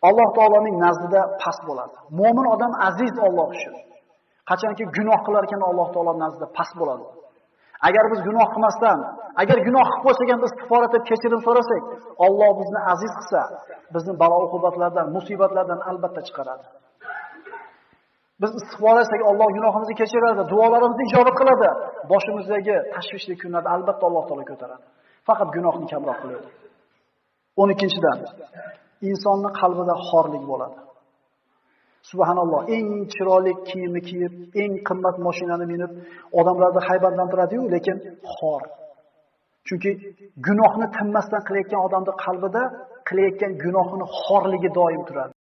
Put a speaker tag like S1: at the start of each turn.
S1: Alloh taoloning nazdida past bo'ladi. Mo'min odam aziz Alloh uchun. Qachonki gunoh qilar ekan Alloh taolo nazdida past bo'ladi. Agar biz gunoh qilmasdan, agar gunoh qilib qo'ysak ham istig'for etib kechirim so'rasak, Alloh bizni aziz qilsa, bizni balo-uqubatlardan, musibatlardan albatta chiqaradi. Biz istig'for etsak Alloh gunohimizni kechiradi, duolarimizni ijobat qiladi. Boshimizdagi tashvishli kunlarda albatta Alloh taolo ko'taradi. Faqat gunohni kamroq qiladi. 12-dan insonning qalbida xorlik bo'ladi. Subhanalloh, eng chiroyli kiyimni kiyib, eng qimmat mashinani minib, odamlarni haybatlantiradi-yu, lekin xor. Chunki gunohni tinmasdan qilayotgan odamning qalbida qilayotgan gunohini xorligi doim turadi.